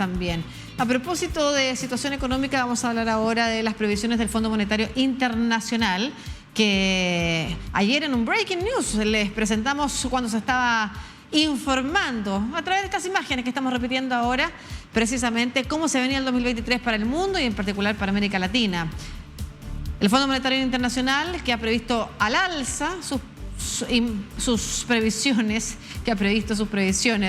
también. A propósito de situación económica, vamos a hablar ahora de las previsiones del Fondo Monetario Internacional, que ayer en un Breaking News les presentamos cuando se estaba informando a través de estas imágenes que estamos repitiendo ahora, precisamente cómo se venía el 2023 para el mundo y en particular para América Latina. El Fondo Monetario Internacional, que ha previsto al alza sus previsiones,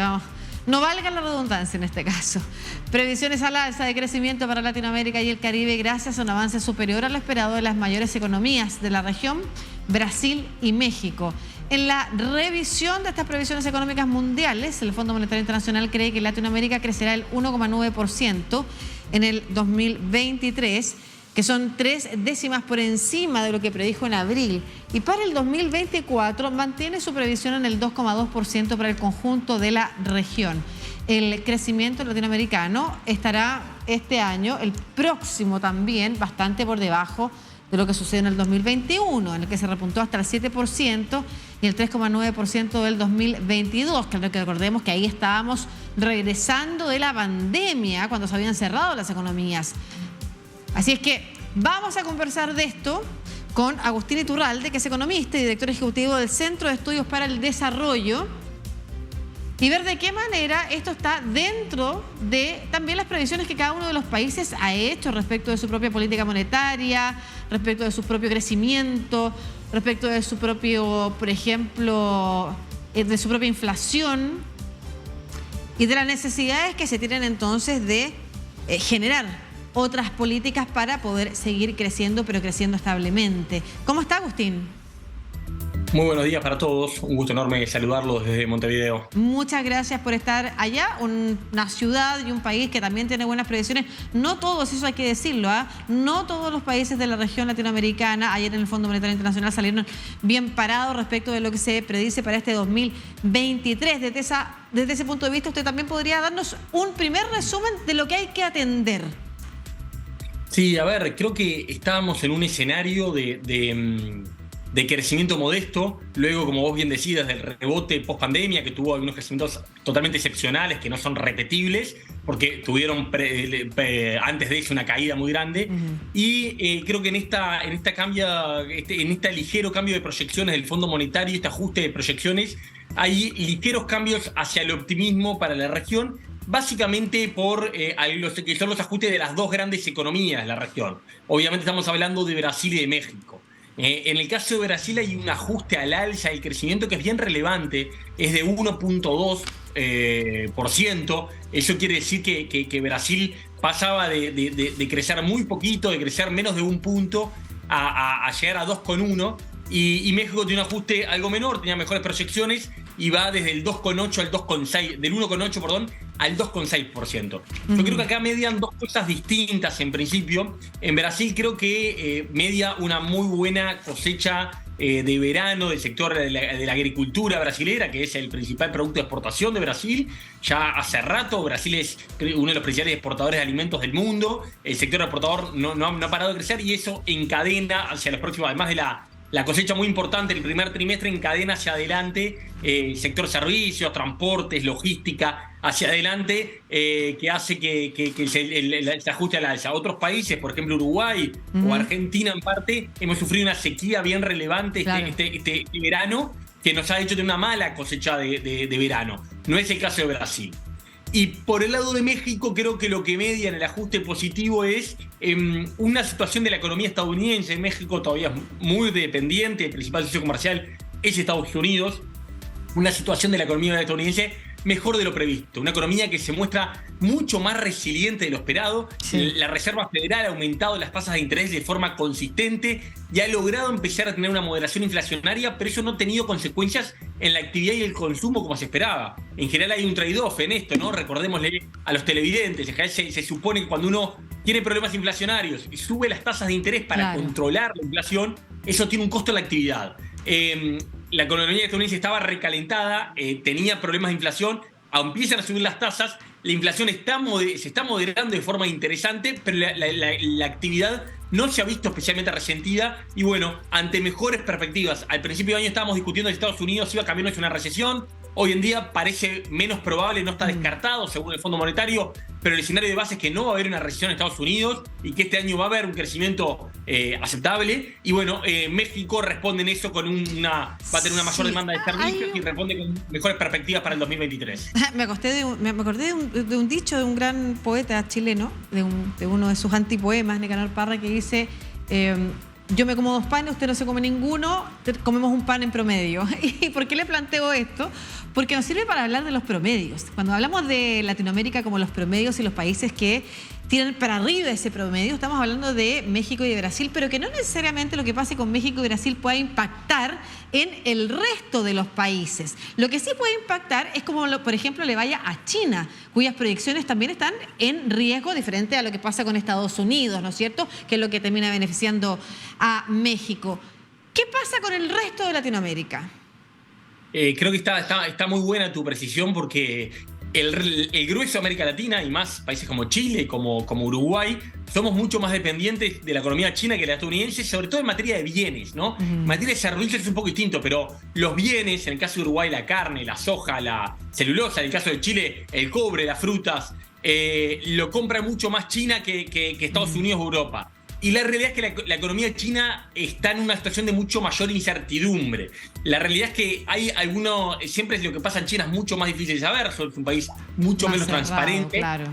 vamos, no valga la redundancia en este caso. Previsiones al alza de crecimiento para Latinoamérica y el Caribe gracias a un avance superior a lo esperado de las mayores economías de la región, Brasil y México. En la revisión de estas previsiones económicas mundiales, el Fondo Monetario Internacional cree que Latinoamérica crecerá el 1,9% en el 2023, que son 3 décimas por encima de lo que predijo en abril. Y para el 2024 mantiene su previsión en el 2,2% para el conjunto de la región. El crecimiento latinoamericano estará este año, el próximo también, bastante por debajo de lo que sucedió en el 2021, en el que se repuntó hasta el 7% y el 3,9% del 2022, que recordemos que ahí estábamos regresando de la pandemia, cuando se habían cerrado las economías. Así es que vamos a conversar de esto con Agustín Iturralde, que es economista y director ejecutivo del Centro de Estudios para el Desarrollo, y ver de qué manera esto está dentro de también las previsiones que cada uno de los países ha hecho respecto de su propia política monetaria, respecto de su propio crecimiento, respecto de su propio, por ejemplo, de su propia inflación y de las necesidades que se tienen entonces de generar otras políticas para poder seguir creciendo, pero creciendo establemente. ¿Cómo está, Agustín? Muy buenos días para todos. Un gusto enorme saludarlos desde Montevideo. Muchas gracias por estar allá, una ciudad y un país que también tiene buenas previsiones. No todos, eso hay que decirlo, no todos los países de la región latinoamericana, ayer en el Fondo Monetario Internacional, salieron bien parados respecto de lo que se predice para este 2023. Desde ese punto de vista, usted también podría darnos un primer resumen de lo que hay que atender. Sí, a ver, creo que estábamos en un escenario de crecimiento modesto, luego, como vos bien decías, del rebote post-pandemia, que tuvo algunos crecimientos totalmente excepcionales, que no son repetibles, porque tuvieron antes de eso una caída muy grande. Y creo que en este ligero cambio de proyecciones del Fondo Monetario, este ajuste de proyecciones, hay ligeros cambios hacia el optimismo para la región, básicamente por que son los ajustes de las dos grandes economías de la región. Obviamente estamos hablando de Brasil y de México. En el caso de Brasil hay un ajuste al alza del crecimiento que es bien relevante, es de 1,2%. Eso quiere decir que Brasil pasaba de crecer muy poquito, de crecer menos de 1 punto, a llegar a 2,1%. Y México tiene un ajuste algo menor, tenía mejores proyecciones y va desde el 2,8 al 2,6, del 1,8, perdón, al 2,6%. Yo creo que acá median dos cosas distintas en principio. En Brasil creo que media una muy buena cosecha de verano del sector de la agricultura brasilera, que es el principal producto de exportación de Brasil. Ya hace rato Brasil es uno de los principales exportadores de alimentos del mundo. El sector exportador no ha parado de crecer y eso encadena hacia los próximos, además de la cosecha muy importante, el primer trimestre encadena hacia adelante sector servicios, transportes, logística, hacia adelante, que hace que se ajuste al alza. Otros países, por ejemplo Uruguay o Argentina en parte, hemos sufrido una sequía bien relevante este verano, que nos ha hecho tener una mala cosecha de verano. No es el caso de Brasil. Y por el lado de México, creo que lo que media en el ajuste positivo es una situación de la economía estadounidense. México todavía es muy dependiente, el principal socio comercial es Estados Unidos. Una situación de la economía estadounidense mejor de lo previsto. Una economía que se muestra mucho más resiliente de lo esperado. Sí. La Reserva Federal ha aumentado las tasas de interés de forma consistente y ha logrado empezar a tener una moderación inflacionaria, pero eso no ha tenido consecuencias en la actividad y el consumo como se esperaba. En general hay un trade-off en esto, ¿no? Recordémosle a los televidentes, en general se supone que cuando uno tiene problemas inflacionarios y sube las tasas de interés para controlar la inflación, eso tiene un costo en la actividad. La economía estadounidense estaba recalentada, tenía problemas de inflación, empiezan a subir las tasas, la inflación se está moderando de forma interesante, pero la actividad no se ha visto especialmente resentida y bueno, ante mejores perspectivas. Al principio de año estábamos discutiendo si Estados Unidos iba a cambiar hacia una recesión, Hoy en día parece menos probable, no está descartado según el Fondo Monetario, pero el escenario de base es que no va a haber una recesión en Estados Unidos y que este año va a haber un crecimiento aceptable. Y bueno, México responde en eso con va a tener una mayor demanda de servicios y responde con mejores perspectivas para el 2023. Me acordé de un dicho de un gran poeta chileno, de uno de sus antipoemas, Nicanor Parra, que dice... yo me como 2 panes, usted no se come ninguno, comemos un pan en promedio. ¿Y por qué le planteo esto? Porque nos sirve para hablar de los promedios. Cuando hablamos de Latinoamérica como los promedios y los países que tienen para arriba ese promedio, estamos hablando de México y de Brasil, pero que no necesariamente lo que pase con México y Brasil pueda impactar en el resto de los países. Lo que sí puede impactar es como, por ejemplo, le vaya a China, cuyas proyecciones también están en riesgo, diferente a lo que pasa con Estados Unidos, ¿no es cierto?, que es lo que termina beneficiando a México. ¿Qué pasa con el resto de Latinoamérica? Creo que está muy buena tu precisión porque el grueso de América Latina y más países como Chile, como Uruguay, somos mucho más dependientes de la economía china que la estadounidense, sobre todo en materia de bienes, ¿no? En materia de servicios es un poco distinto, pero los bienes, en el caso de Uruguay, la carne, la soja, la celulosa, en el caso de Chile, el cobre, las frutas, lo compra mucho más China que Estados Unidos o Europa. Y la realidad es que la economía china está en una situación de mucho mayor incertidumbre. La realidad es que siempre lo que pasa en China es mucho más difícil de saber, es un país mucho menos transparente. Claro.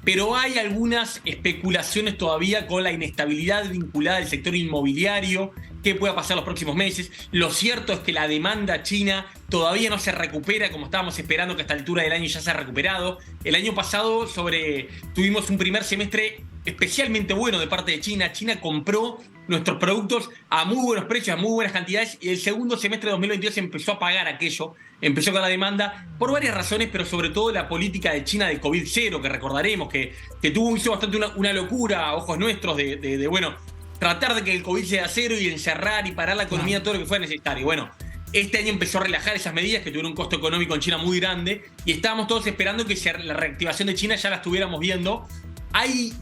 Pero hay algunas especulaciones todavía con la inestabilidad vinculada al sector inmobiliario, qué pueda pasar los próximos meses. Lo cierto es que la demanda china todavía no se recupera como estábamos esperando, que a esta altura del año ya se ha recuperado. El año pasado tuvimos un primer semestre especialmente bueno de parte de China. China compró nuestros productos a muy buenos precios, a muy buenas cantidades, y el segundo semestre de 2022 empezó a pagar aquello, empezó con la demanda, por varias razones, pero sobre todo la política de China de COVID-0, que recordaremos que hizo bastante una locura a ojos nuestros de tratar de que el COVID sea cero y encerrar y parar la economía todo lo que fuera necesario. Bueno, este año empezó a relajar esas medidas que tuvieron un costo económico en China muy grande y estábamos todos esperando que la reactivación de China ya la estuviéramos viendo.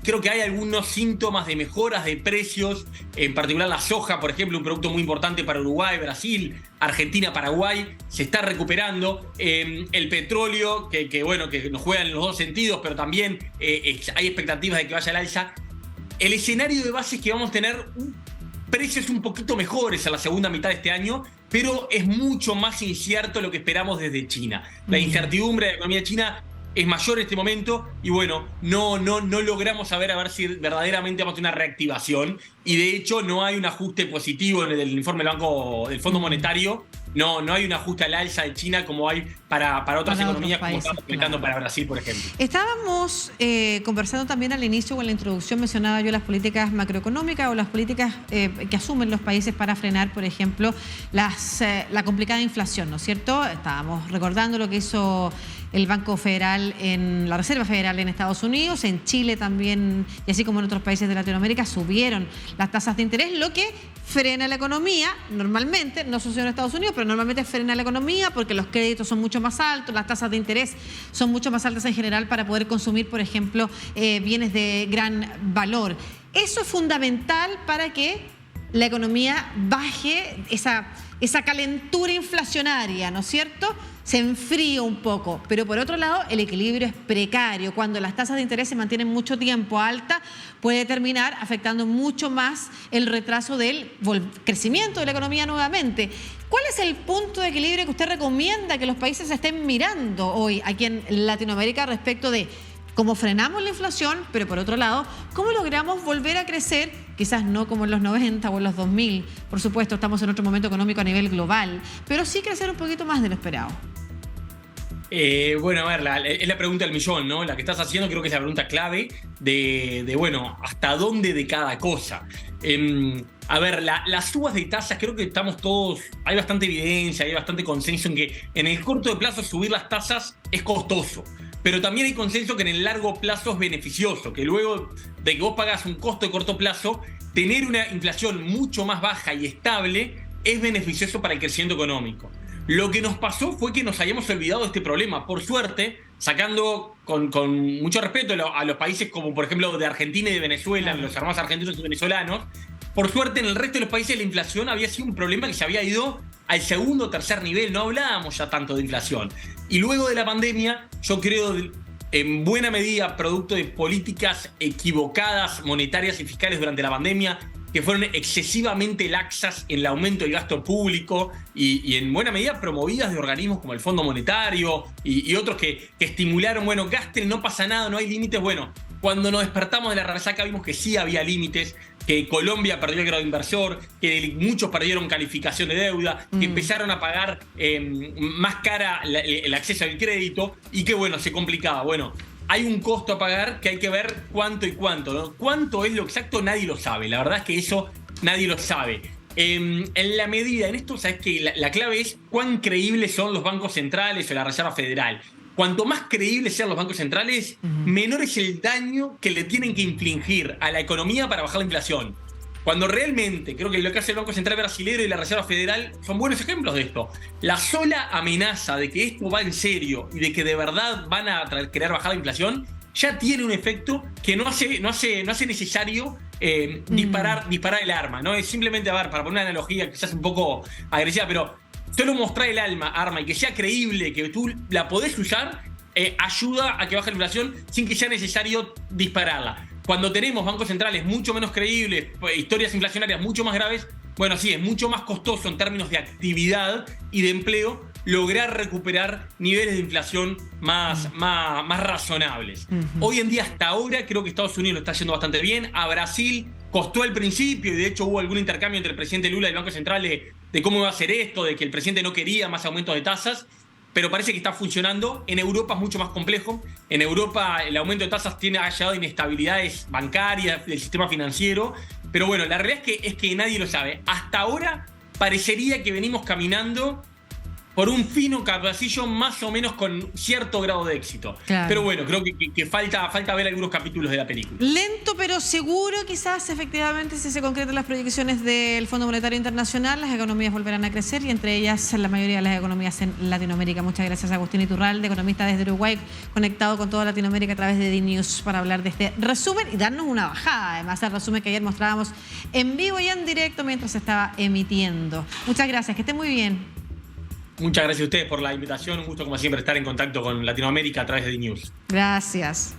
Creo que hay algunos síntomas de mejoras de precios, en particular la soja, por ejemplo, un producto muy importante para Uruguay, Brasil, Argentina, Paraguay, se está recuperando. El petróleo, que nos juega en los dos sentidos, pero también hay expectativas de que vaya al alza. El escenario de base es que vamos a tener precios un poquito mejores a la segunda mitad de este año, pero es mucho más incierto lo que esperamos desde China. La incertidumbre de la economía china es mayor en este momento y no logramos saber a ver si verdaderamente vamos a tener una reactivación, y de hecho no hay un ajuste positivo en el informe del Fondo Monetario. No hay un ajuste al alza de China como hay para otras economías, como estamos comentando para Brasil, por ejemplo. Estábamos conversando también al inicio, o en la introducción mencionaba yo las políticas macroeconómicas o las políticas que asumen los países para frenar, por ejemplo, la complicada inflación, ¿no es cierto? Estábamos recordando lo que hizo el Banco Federal la Reserva Federal en Estados Unidos, en Chile también, y así como en otros países de Latinoamérica, subieron las tasas de interés, lo que frena la economía. Normalmente, no sucede en Estados Unidos, pero normalmente frena la economía porque los créditos son mucho más altos, las tasas de interés son mucho más altas en general para poder consumir, por ejemplo, bienes de gran valor. Eso es fundamental para que la economía baje esa calentura inflacionaria, ¿no es cierto? Se enfría un poco, pero por otro lado el equilibrio es precario. Cuando las tasas de interés se mantienen mucho tiempo altas, puede terminar afectando mucho más el retraso del crecimiento de la economía nuevamente. ¿Cuál es el punto de equilibrio que usted recomienda que los países estén mirando hoy aquí en Latinoamérica respecto de cómo frenamos la inflación, pero por otro lado, cómo logramos volver a crecer, quizás no como en los 90 o en los 2000, por supuesto, estamos en otro momento económico a nivel global, pero sí crecer un poquito más de lo esperado? Es la pregunta del millón, ¿no? La que estás haciendo creo que es la pregunta clave ¿hasta dónde de cada cosa? Las subas de tasas, creo que estamos todos, hay bastante evidencia, hay bastante consenso en que en el corto plazo subir las tasas es costoso. Pero también hay consenso que en el largo plazo es beneficioso, que luego de que vos pagás un costo de corto plazo, tener una inflación mucho más baja y estable es beneficioso para el crecimiento económico. Lo que nos pasó fue que nos habíamos olvidado de este problema. Por suerte, sacando con mucho respeto a los países como por ejemplo de Argentina y de Venezuela, los hermanos argentinos y venezolanos, Por suerte, en el resto de los países la inflación había sido un problema que se había ido al segundo o tercer nivel. No hablábamos ya tanto de inflación. Y luego de la pandemia, yo creo, en buena medida, producto de políticas equivocadas, monetarias y fiscales durante la pandemia, que fueron excesivamente laxas en el aumento del gasto público y en buena medida promovidas de organismos como el Fondo Monetario y otros que estimularon, bueno, gasten, no pasa nada, no hay límites. Bueno, cuando nos despertamos de la resaca vimos que sí había límites, que Colombia perdió el grado de inversor, que muchos perdieron calificación de deuda, que empezaron a pagar más cara el acceso al crédito y que, bueno, se complicaba. Bueno, hay un costo a pagar que hay que ver cuánto y cuánto, ¿no? Cuánto es lo exacto, nadie lo sabe. La verdad es que eso nadie lo sabe. En la medida, en esto, sabes que la clave es cuán creíbles son los bancos centrales o la Reserva Federal. Cuanto más creíbles sean los bancos centrales, menor es el daño que le tienen que infligir a la economía para bajar la inflación. Cuando realmente, creo que lo que hace el Banco Central Brasilero y la Reserva Federal son buenos ejemplos de esto. La sola amenaza de que esto va en serio y de que de verdad van a querer bajar la inflación, ya tiene un efecto que no hace necesario disparar el arma, ¿no? Es simplemente, a ver, para poner una analogía quizás un poco agresiva, pero solo mostrar el arma y que sea creíble, que tú la podés usar, ayuda a que baje la inflación sin que sea necesario dispararla. Cuando tenemos bancos centrales mucho menos creíbles, historias inflacionarias mucho más graves, bueno, sí, es mucho más costoso en términos de actividad y de empleo lograr recuperar niveles de inflación más razonables. Hoy en día, hasta ahora, creo que Estados Unidos lo está haciendo bastante bien. A Brasil costó al principio y de hecho hubo algún intercambio entre el presidente Lula y el Banco Central de cómo iba a hacer esto, de que el presidente no quería más aumentos de tasas, pero parece que está funcionando. En Europa es mucho más complejo. En Europa el aumento de tasas ha llegado a inestabilidades bancarias del sistema financiero. Pero bueno, la realidad es que nadie lo sabe. Hasta ahora parecería que venimos caminando por un fino cabecillo más o menos con cierto grado de éxito. Claro. Pero bueno, creo que falta ver algunos capítulos de la película. Lento pero seguro, quizás efectivamente, si se concretan las proyecciones del Fondo Monetario Internacional, las economías volverán a crecer y entre ellas la mayoría de las economías en Latinoamérica. Muchas gracias a Agustín Iturralde, economista desde Uruguay, conectado con toda Latinoamérica a través de DNews para hablar de este resumen y darnos una bajada, además el resumen que ayer mostrábamos en vivo y en directo mientras se estaba emitiendo. Muchas gracias, que estén muy bien. Muchas gracias a ustedes por la invitación. Un gusto, como siempre, estar en contacto con Latinoamérica a través de DNews. Gracias.